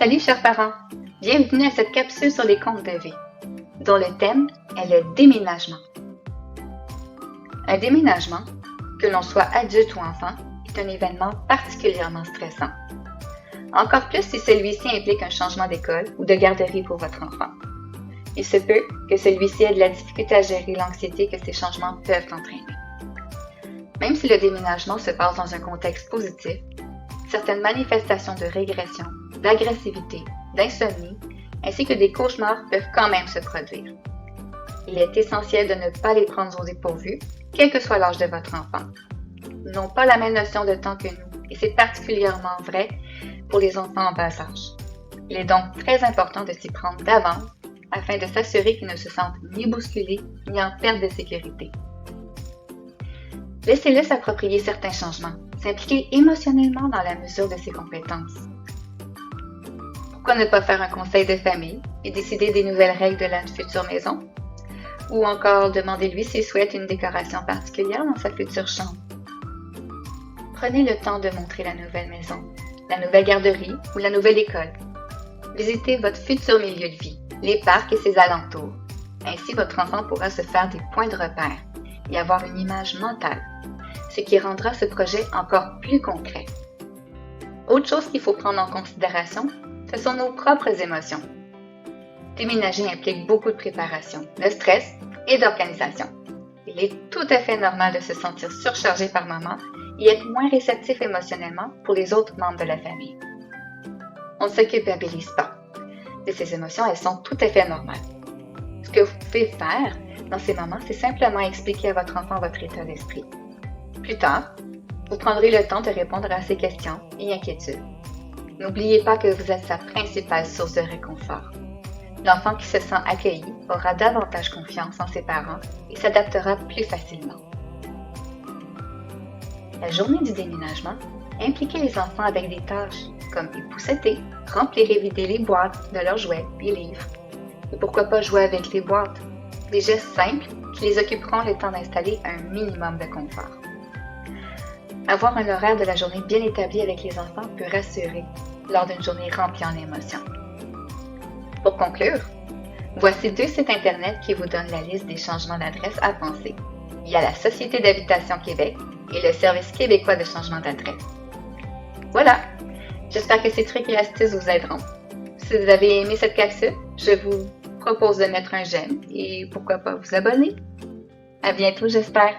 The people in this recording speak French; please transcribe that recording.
Salut chers parents, bienvenue à cette capsule sur les contes de vie, dont le thème est le déménagement. Un déménagement, que l'on soit adulte ou enfant, est un événement particulièrement stressant. Encore plus si celui-ci implique un changement d'école ou de garderie pour votre enfant. Il se peut que celui-ci ait de la difficulté à gérer l'anxiété que ces changements peuvent entraîner. Même si le déménagement se passe dans un contexte positif, certaines manifestations de régression, d'agressivité, d'insomnie, ainsi que des cauchemars peuvent quand même se produire. Il est essentiel de ne pas les prendre au dépourvu, quel que soit l'âge de votre enfant. Ils n'ont pas la même notion de temps que nous, et c'est particulièrement vrai pour les enfants en bas âge. Il est donc très important de s'y prendre d'avance afin de s'assurer qu'ils ne se sentent ni bousculés ni en perte de sécurité. Laissez-le s'approprier certains changements, s'impliquer émotionnellement dans la mesure de ses compétences. Pourquoi ne pas faire un conseil de famille et décider des nouvelles règles de la future maison? Ou encore demander-lui s'il souhaite une décoration particulière dans sa future chambre. Prenez le temps de montrer la nouvelle maison, la nouvelle garderie ou la nouvelle école. Visitez votre futur milieu de vie, les parcs et ses alentours. Ainsi, votre enfant pourra se faire des points de repère et avoir une image mentale, ce qui rendra ce projet encore plus concret. Autre chose qu'il faut prendre en considération, ce sont nos propres émotions. Déménager implique beaucoup de préparation, de stress et d'organisation. Il est tout à fait normal de se sentir surchargé par moment et être moins réceptif émotionnellement pour les autres membres de la famille. On ne se culpabilise pas. De ces émotions, elles sont tout à fait normales. Ce que vous pouvez faire dans ces moments, c'est simplement expliquer à votre enfant votre état d'esprit. Plus tard, vous prendrez le temps de répondre à ses questions et inquiétudes. N'oubliez pas que vous êtes sa principale source de réconfort. L'enfant qui se sent accueilli aura davantage confiance en ses parents et s'adaptera plus facilement. La journée du déménagement, impliquez les enfants avec des tâches comme épousseter, remplir et vider les boîtes de leurs jouets et livres. Et pourquoi pas jouer avec les boîtes? Des gestes simples qui les occuperont le temps d'installer un minimum de confort. Avoir un horaire de la journée bien établi avec les enfants peut rassurer lors d'une journée remplie en émotions. Pour conclure, voici 2 sites internet qui vous donnent la liste des changements d'adresse à penser. Il y a la Société d'habitation Québec et le Service québécois de changement d'adresse. Voilà! J'espère que ces trucs et astuces vous aideront. Si vous avez aimé cette capsule, je vous propose de mettre un j'aime et pourquoi pas vous abonner. À bientôt, j'espère!